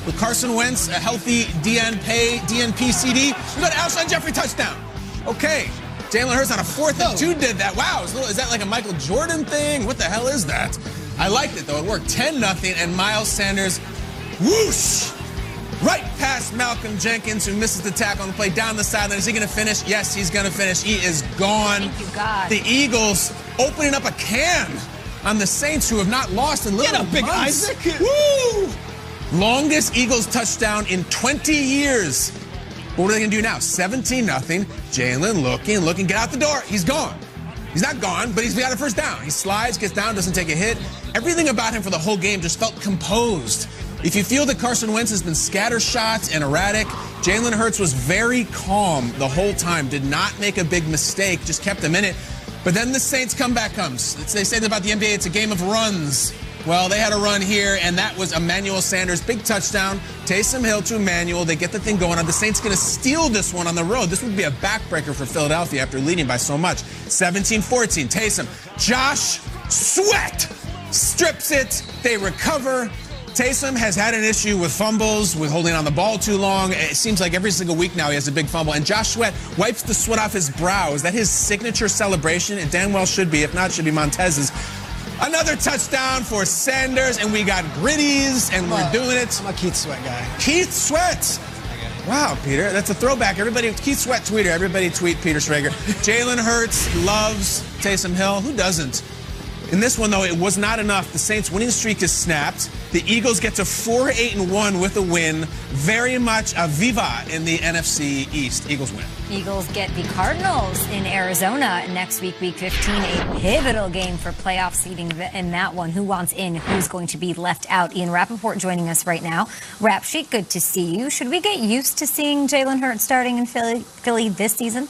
with Carson Wentz, a healthy DNP CD. We got Alshon Jeffrey touchdown. Okay. Jalen Hurts on a 4th and 2 did that. Wow, is that like a Michael Jordan thing? What the hell is that? I liked it, though. It worked 10-0, and Miles Sanders, whoosh, right past Malcolm Jenkins, who misses the tackle on the play down the sideline. Is he going to finish? Yes, he's going to finish. He is gone. Thank you, God. The Eagles opening up a can on the Saints, who have not lost in literally Get a big months. Isaac. Woo! Longest Eagles touchdown in 20 years. What are they going to do now? 17-0. Jalen looking, get out the door. He's gone. He's not gone, but he's got a first down. He slides, gets down, doesn't take a hit. Everything about him for the whole game just felt composed. If you feel that Carson Wentz has been scattershot and erratic, Jalen Hurts was very calm the whole time, did not make a big mistake, just kept him in it. But then the Saints comeback comes. They say about the NBA, it's a game of runs. Well, they had a run here, and that was Emmanuel Sanders. Big touchdown. Taysom Hill to Emmanuel. They get the thing going on. The Saints going to steal this one on the road. This would be a backbreaker for Philadelphia after leading by so much. 17-14. Taysom. Josh Sweat strips it. They recover. Taysom has had an issue with fumbles, with holding on the ball too long. It seems like every single week now he has a big fumble. And Josh Sweat wipes the sweat off his brow. Is that his signature celebration? It damn well should be. If not, it should be Montez's. Another touchdown for Sanders, and we got gritties, and we're doing it. I'm a Keith Sweat guy. Keith Sweat. Wow, Peter, that's a throwback. Everybody, Keith Sweat tweeter. Everybody tweet Peter Schrager. Jalen Hurts loves Taysom Hill. Who doesn't? In this one, though, it was not enough. The Saints' winning streak is snapped. The Eagles get to 4-8-1 with a win. Very much a viva in the NFC East. Eagles win. Eagles get the Cardinals in Arizona next week, week 15. A pivotal game for playoff seeding in that one. Who wants in? Who's going to be left out? Ian Rappaport joining us right now. Rap Sheet, good to see you. Should we get used to seeing Jalen Hurts starting in Philly this season?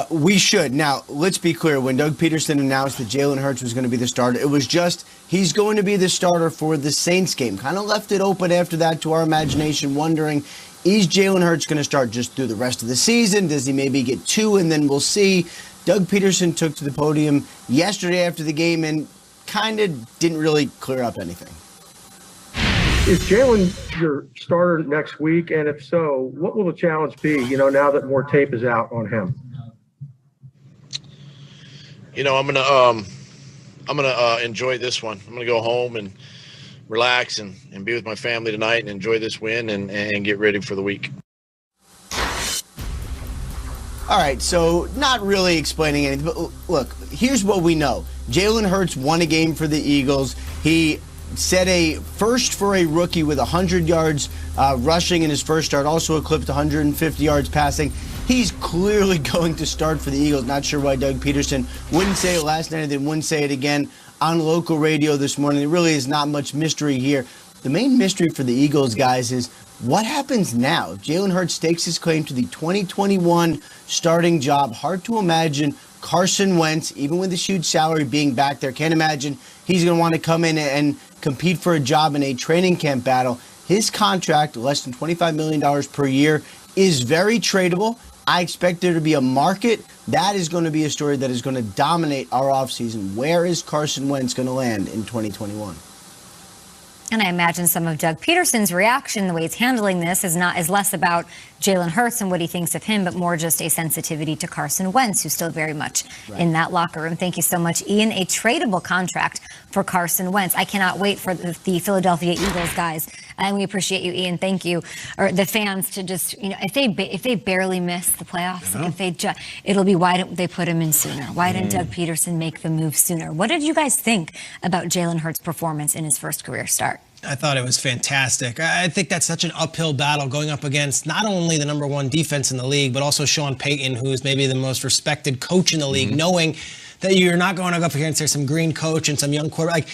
We should. Now, let's be clear. When Doug Peterson announced that Jalen Hurts was going to be the starter, it was just he's going to be the starter for the Saints game. Kind of left it open after that to our imagination, wondering, is Jalen Hurts going to start just through the rest of the season? Does he maybe get 2 and then we'll see? Doug Peterson took to the podium yesterday after the game and kind of didn't really clear up anything. Is Jalen your starter next week? And if so, what will the challenge be, now that more tape is out on him? I'm gonna enjoy this one. I'm gonna go home and relax and be with my family tonight and enjoy this win and get ready for the week. All right, so not really explaining anything, but look, here's what we know. Jalen Hurts won a game for the Eagles. He set a first for a rookie with 100 yards rushing in his first start, also eclipsed 150 yards passing. He's clearly going to start for the Eagles. Not sure why Doug Peterson wouldn't say it last night and then wouldn't say it again on local radio this morning. There really is not much mystery here. The main mystery for the Eagles, guys, is what happens now? If Jalen Hurts stakes his claim to the 2021 starting job, hard to imagine Carson Wentz, even with his huge salary, being back there. Can't imagine he's going to want to come in and compete for a job in a training camp battle. His contract, less than $25 million per year, is very tradable. I expect there to be a market. That is going to be a story that is going to dominate our offseason. Where is Carson Wentz going to land in 2021? And I imagine some of Doug Peterson's reaction, the way he's handling this, is less about Jalen Hurts and what he thinks of him, but more just a sensitivity to Carson Wentz, who's still very much in that locker room. Thank you so much, Ian. A tradable contract for Carson Wentz. I cannot wait for the Philadelphia Eagles guys, and we appreciate you, Ian. Thank you, or the fans, to just if they barely miss the playoffs, it'll be why didn't they put him in sooner? Why didn't Doug Peterson make the move sooner? What did you guys think about Jalen Hurts' performance in his first career start? I thought it was fantastic. I think that's such an uphill battle going up against not only the #1 defense in the league, but also Sean Payton, who is maybe the most respected coach in the league, knowing that you're not going to go up against some green coach and some young quarterback. Like,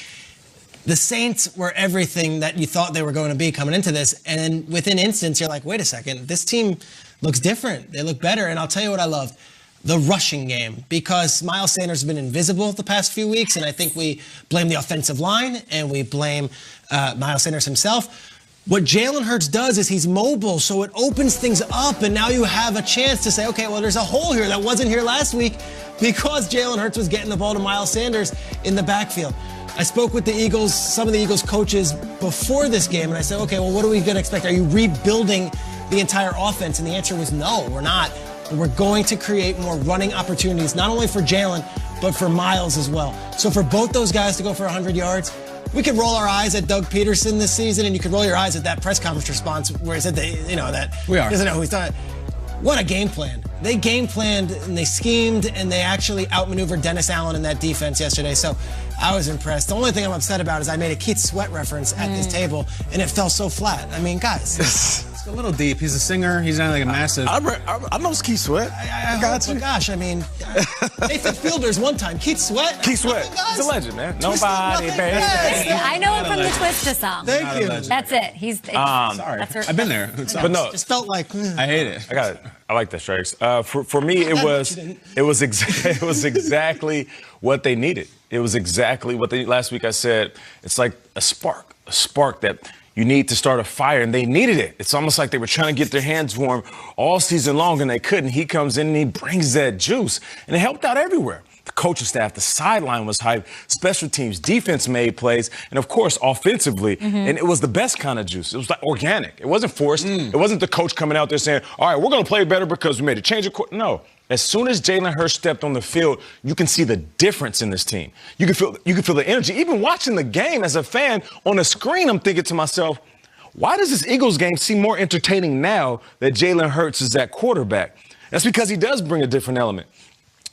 the Saints were everything that you thought they were going to be coming into this. And then within instance, you're like, wait a second, this team looks different. They look better. And I'll tell you what I love. The rushing game, because Miles Sanders has been invisible the past few weeks, and I think we blame the offensive line and we blame Miles Sanders himself. What Jalen Hurts does is he's mobile, so it opens things up, and now you have a chance to say, okay, well, there's a hole here that wasn't here last week because Jalen Hurts was getting the ball to Miles Sanders in the backfield. I spoke with the Eagles, some of the Eagles coaches before this game, and I said, okay, well, what are we going to expect? Are you rebuilding the entire offense? And the answer was no, we're not. But we're going to create more running opportunities, not only for Jalen, but for Miles as well. So for both those guys to go for 100 yards, we could roll our eyes at Doug Peterson this season, and you could roll your eyes at that press conference response where he said that we are. He doesn't know who he's talking. What a game plan. They game planned and they schemed and they actually outmaneuvered Dennis Allen in that defense yesterday. So I was impressed. The only thing I'm upset about is I made a Keith Sweat reference at this table and it fell so flat. I mean, guys. It's a little deep. He's a singer. He's not like a massive. I know Keith Sweat. I got you. Gosh, I mean, Nathan Fielder's one time. Keith Sweat. Keith Sweat. He's a legend, man. Nobody better. I know him from the Twista song. Thank you. That's it. He's sorry. I've been there. But no, just felt like I hate it. I got it. I like that, Strikes. For me, it was exactly what they needed. It was exactly what they needed. Last week I said it's like a spark that you need to start a fire, and they needed it. It's almost like they were trying to get their hands warm all season long, and they couldn't. He comes in and he brings that juice, and it helped out everywhere. The coaching staff, the sideline was hyped, special teams, defense made plays, and of course, offensively. And it was the best kind of juice. It was like organic. It wasn't forced. It wasn't the coach coming out there saying, all right, we're going to play better because we made a change of course. No. As soon as Jalen Hurts stepped on the field, you can see the difference in this team. You can feel the energy. Even watching the game as a fan on the screen, I'm thinking to myself, why does this Eagles game seem more entertaining now that Jalen Hurts is at quarterback? That's because he does bring a different element.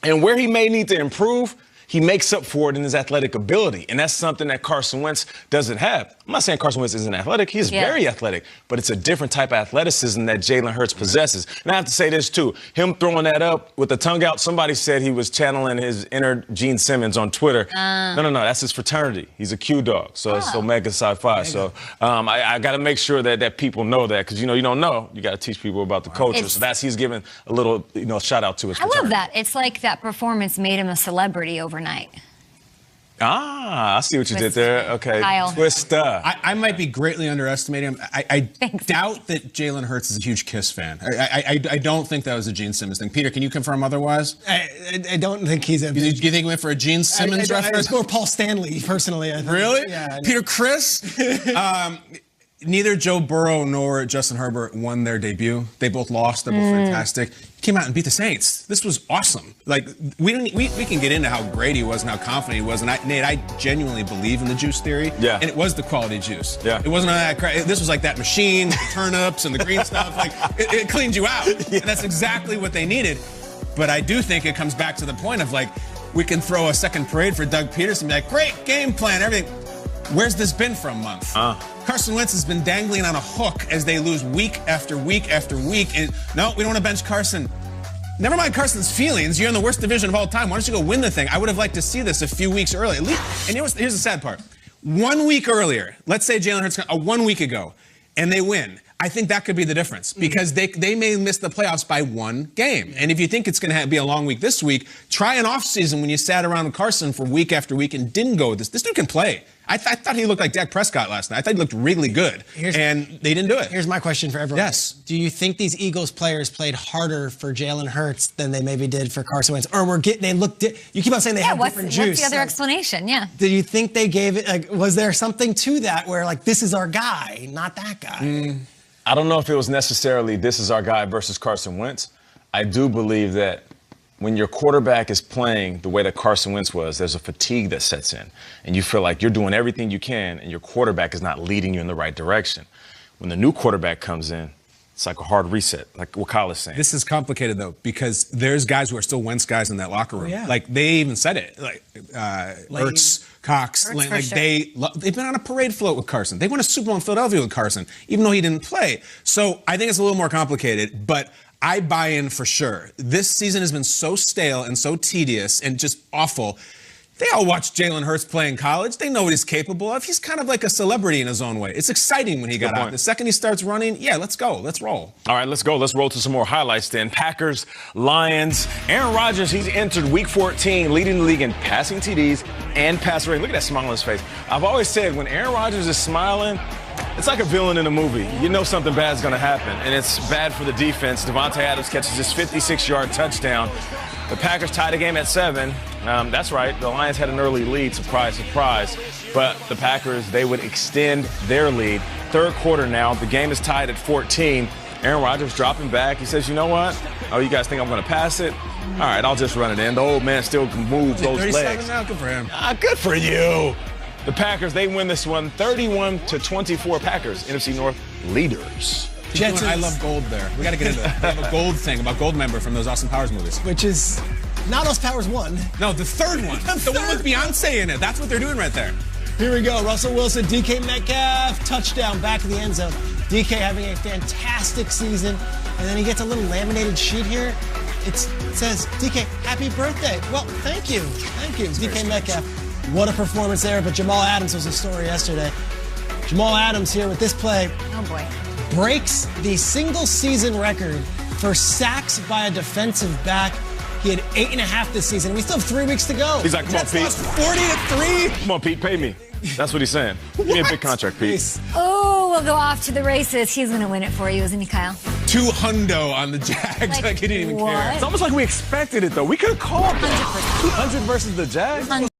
And where he may need to improve, he makes up for it in his athletic ability. And that's something that Carson Wentz doesn't have. I'm not saying Carson Wentz isn't athletic. He's very athletic. But it's a different type of athleticism that Jalen Hurts possesses. And I have to say this, too. Him throwing that up with the tongue out, somebody said he was channeling his inner Gene Simmons on Twitter. No. That's his fraternity. He's a Q dog. So it's Omega Psi Phi. So I got to make sure that people know that. Because, you don't know. You got to teach people about the culture. So he's giving a little, shout out to his fraternity. I love that. It's like that performance made him a celebrity overnight. I see what you did there. Okay. Kyle. Twista. I might be greatly underestimating him. I doubt that Jalen Hurts is a huge Kiss fan. I don't think that was a Gene Simmons thing. Peter, can you confirm otherwise? I don't think he's a. Do you think he went for a Gene Simmons reference? It's more Paul Stanley, personally. I think. Really? Yeah. Peter Chris? Neither Joe Burrow nor Justin Herbert won their debut. They both lost. They're both fantastic. Came out and beat the Saints. This was awesome. Like we can get into how great he was and how confident he was. And I genuinely believe in the juice theory. Yeah. And it was the quality juice. Yeah. It wasn't that this was like that machine, the turnips and the green stuff. Like it cleaned you out. Yeah. And that's exactly what they needed. But I do think it comes back to the point of like we can throw a second parade for Doug Peterson. Be like, great game plan, everything. Where's this been for a month? Carson Wentz has been dangling on a hook as they lose week after week after week. And no, we don't want to bench Carson. Never mind Carson's feelings. You're in the worst division of all time. Why don't you go win the thing? I would have liked to see this a few weeks earlier. At least, and here's the sad part. 1 week earlier, let's say Jalen Hurts 1 week ago, and they win. I think that could be the difference because they may miss the playoffs by one game. And if you think it's going to be a long week this week, try an offseason when you sat around with Carson for week after week and didn't go with this. This dude can play. I thought he looked like Dak Prescott last night. I thought he looked really good, and they didn't do it. Here's my question for everyone. Yes. Do you think these Eagles players played harder for Jalen Hurts than they maybe did for Carson Wentz? Or they looked you keep on saying they have different juice. What's the other explanation? Yeah. Do you think they gave it, was there something to that where, like, this is our guy, not that guy? I don't know if it was necessarily this is our guy versus Carson Wentz. I do believe that when your quarterback is playing the way that Carson Wentz was, there's a fatigue that sets in. And you feel like you're doing everything you can and your quarterback is not leading you in the right direction. When the new quarterback comes in, it's like a hard reset, like what Kyle is saying. This is complicated, though, because there's guys who are still Wentz guys in that locker room. Yeah. Like, they even said it. Like, Hurts, Cox, Lane, like, they've been on a parade float with Carson. They won a Super Bowl in Philadelphia with Carson, even though he didn't play. So I think it's a little more complicated, but I buy in for sure. This season has been so stale and so tedious and just awful. They all watch Jalen Hurts play in college. They know what he's capable of. He's kind of like a celebrity in his own way. It's exciting when he got out. The second he starts running, let's go. Let's roll. All right, let's go. Let's roll to some more highlights then. Packers, Lions. Aaron Rodgers, he's entered Week 14, leading the league in passing TDs and pass rate. Look at that smile on his face. I've always said when Aaron Rodgers is smiling, it's like a villain in a movie. You know something bad's going to happen, and it's bad for the defense. Devontae Adams catches his 56-yard touchdown. The Packers tied the game at 7. That's right. The Lions had an early lead. Surprise, surprise. But the Packers, they would extend their lead. Third quarter now. The game is tied at 14. Aaron Rodgers dropping back. He says, you know what? Oh, you guys think I'm going to pass it? All right, I'll just run it in. The old man still can move those 37 legs. now? Good for him. Good for you. The Packers, they win this one 31-24. Packers, NFC North leaders. Jets, I love gold there. We got to get into that. They have a gold thing about Gold Member from those Austin Powers movies. Which is not Austin Powers 1. No, the third one. The one with Beyonce in it. That's what they're doing right there. Here we go. Russell Wilson, DK Metcalf, touchdown, back in the end zone. DK having a fantastic season. And then he gets a little laminated sheet here. It says, DK, happy birthday. Well, thank you. Thank you, DK Metcalf. What a performance there. But Jamal Adams was the story yesterday. Jamal Adams here with this play. Oh, boy. Breaks the single season record for sacks by a defensive back. He had 8.5 this season. We still have 3 weeks to go. He's like, come on, Pete. 40-3. Come on, Pete, pay me. That's what he's saying. Give me a big contract, Pete. Oh, we'll go off to the races. He's going to win it for you, isn't he, Kyle? $200 on the Jags. Like he didn't even care. It's almost like we expected it, though. We could have called 100%. 200 versus the Jags.